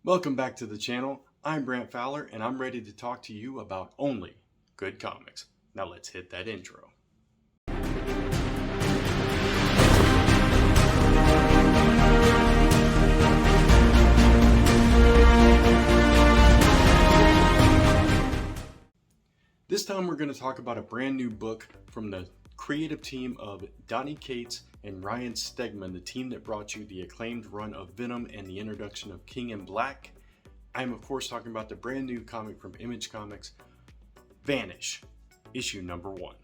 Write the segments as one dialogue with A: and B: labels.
A: Welcome back to the channel. I'm Brant Fowler and I'm ready to talk to you about only good comics. Now let's hit that intro. This time we're going to talk about a brand new book from the creative team of Donny and Ryan Stegman, the team that brought you the acclaimed run of Venom and the introduction of King in Black. I'm of course talking about the brand new comic from Image Comics, Vanish, issue number 1.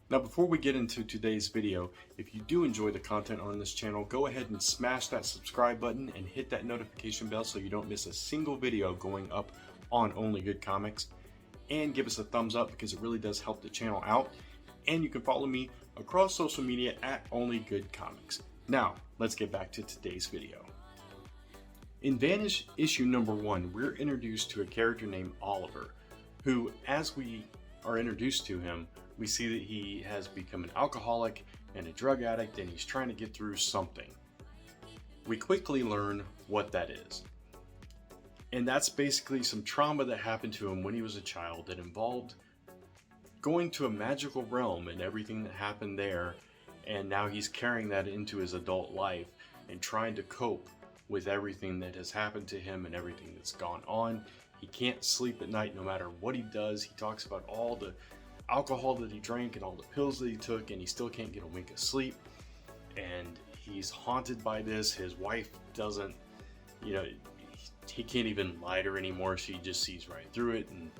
A: Now before we get into today's video, if you do enjoy the content on this channel, go ahead and smash that subscribe button and hit that notification bell so you don't miss a single video going up on Only Good Comics. And give us a thumbs up because it really does help the channel out. And you can follow me across social media at Only Good Comics. Now, let's get back to today's video. In Vanish issue number 1, we're introduced to a character named Oliver, who, as we are introduced to him, we see that he has become an alcoholic and a drug addict, and he's trying to get through something. We quickly learn what that is. And that's basically some trauma that happened to him when he was a child that involved going to a magical realm and everything that happened there. And now he's carrying that into his adult life and trying to cope with everything that has happened to him and everything that's gone on. He can't sleep at night no matter what he does. He talks about all the alcohol that he drank and all the pills that he took, and he still can't get a wink of sleep. And he's haunted by this. His wife doesn't, he can't even lie to her anymore. She just sees right through it, and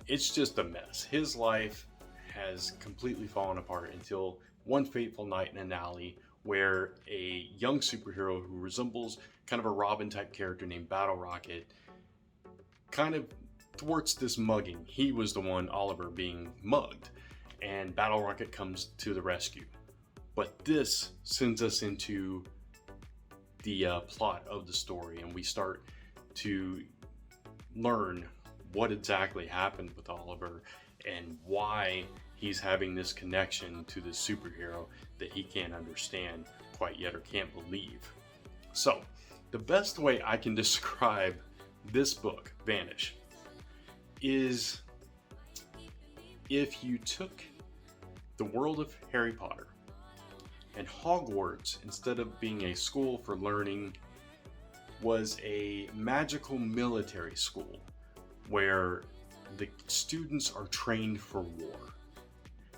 A: it's just a mess. His life has completely fallen apart until one fateful night in an alley where a young superhero who resembles kind of a Robin type character named Battle Rocket kind of thwarts this mugging. He was the one, Oliver, being mugged, and Battle Rocket comes to the rescue. But this sends us into the plot of the story, and we start to learn what exactly happened with Oliver and why he's having this connection to this superhero that he can't understand quite yet or can't believe. So the best way I can describe this book, Vanish, is if you took the world of Harry Potter and Hogwarts, instead of being a school for learning, was a magical military school where the students are trained for war.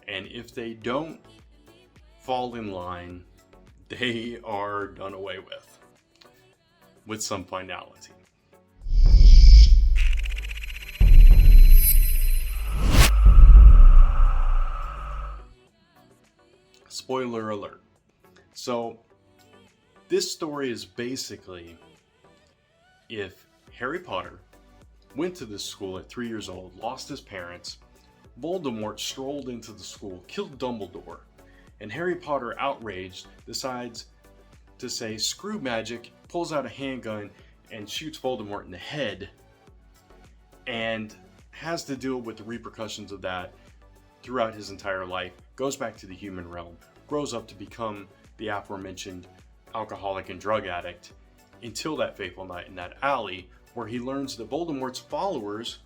A: And if they don't fall in line, they are done away with some finality. Spoiler alert. So this story is basically if Harry Potter went to this school at 3 years old, lost his parents, Voldemort strolled into the school, killed Dumbledore, and Harry Potter, outraged, decides to say screw magic, pulls out a handgun and shoots Voldemort in the head, and has to deal with the repercussions of that throughout his entire life, goes back to the human realm, grows up to become the aforementioned alcoholic and drug addict, until that fateful night in that alley where he learns that Voldemort's followers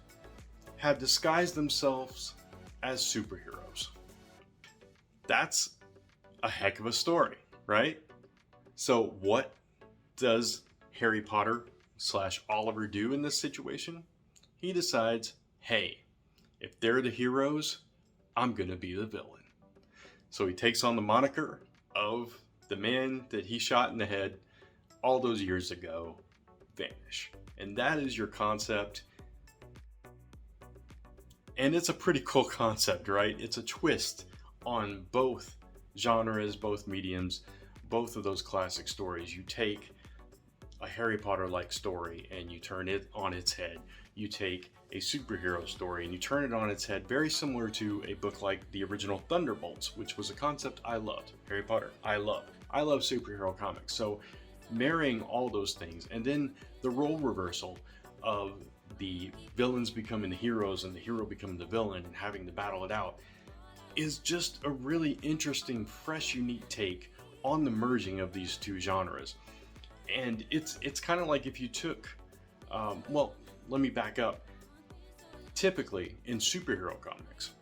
A: have disguised themselves as superheroes. That's a heck of a story, right? So what does Harry Potter / Oliver do in this situation? He decides, hey, if they're the heroes, I'm gonna be the villain. So he takes on the moniker of the man that he shot in the head all those years ago, Vanish. And that is your concept. And it's a pretty cool concept, right? It's a twist on both genres, both mediums, both of those classic stories. You take a Harry Potter-like story and you turn it on its head. You take a superhero story and you turn it on its head, very similar to a book like the original Thunderbolts, which was a concept I loved. Harry Potter, I love superhero comics. So marrying all those things, and then the role reversal of the villains becoming the heroes and the hero becoming the villain and having to battle it out, is just a really interesting, fresh, unique take on the merging of these two genres. And it's kind of like if you took, well, let me back up. Typically in superhero comics,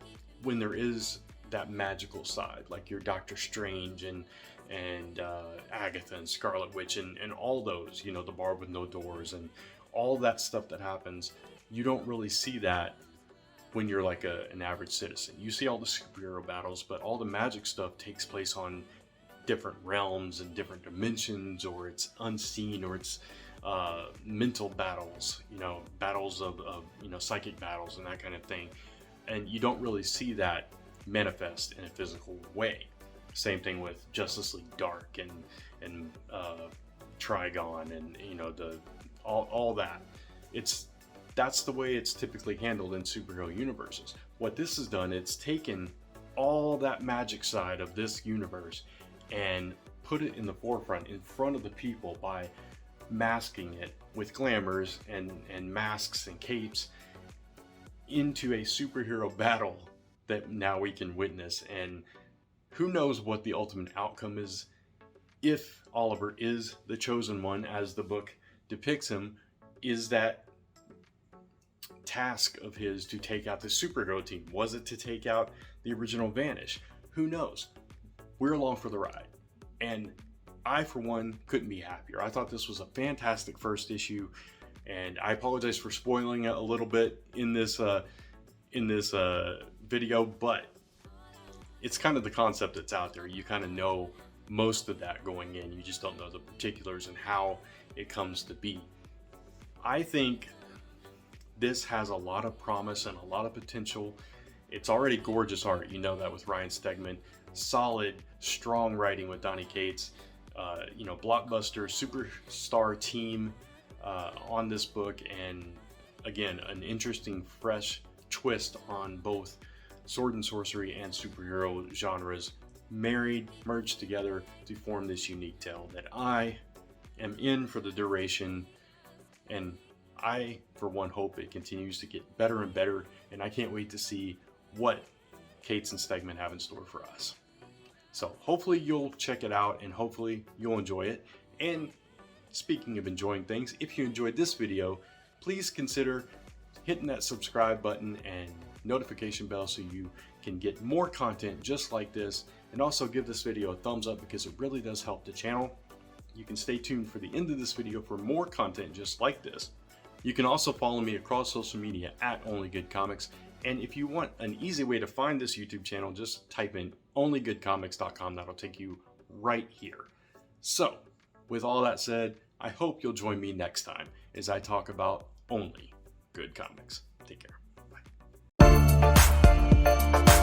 A: when there is that magical side, like your Doctor Strange and Agatha and Scarlet Witch and all those, you know, the Bar with No Doors and all that stuff that happens, you don't really see that when you're like an average citizen. You see all the superhero battles, but all the magic stuff takes place on different realms and different dimensions, or it's unseen, or it's mental battles, you know, battles of you know, psychic battles and that kind of thing. And you don't really see that manifest in a physical way. Same thing with Justice League Dark and Trigon and, you know, the all that. That's the way it's typically handled in superhero universes. What this has done, it's taken all that magic side of this universe and put it in the forefront, in front of the people, by masking it with glamours and masks and capes into a superhero battle that now we can witness. And who knows what the ultimate outcome is, if Oliver is the chosen one as the book depicts him. Is that task of his to take out the superhero team? Was it to take out the original Vanish? Who knows? We're along for the ride, and I, for one, couldn't be happier. I thought this was a fantastic first issue, and I apologize for spoiling it a little bit in this video, but it's kind of the concept that's out there. You kind of know most of that going in. You just don't know the particulars and how it comes to be. I think this has a lot of promise and a lot of potential. It's already gorgeous art, you know that, with Ryan Stegman. Solid, strong writing with Donny Cates. You know, blockbuster, superstar team on this book, and again, an interesting, fresh twist on both sword and sorcery and superhero genres, merged together to form this unique tale that I am in for the duration. And I, for one, hope it continues to get better and better, and I can't wait to see what Cates and Stegman have in store for us. So hopefully you'll check it out, and hopefully you'll enjoy it. And speaking of enjoying things, if you enjoyed this video, please consider hitting that subscribe button and notification bell so you can get more content just like this, and also give this video a thumbs up because it really does help the channel. You can stay tuned for the end of this video for more content just like this. You can also follow me across social media at OnlyGoodComics, and if you want an easy way to find this YouTube channel, just type in onlygoodcomics.com. That'll take you right here. So, with all that said, I hope you'll join me next time as I talk about only good comics. Take care. Bye.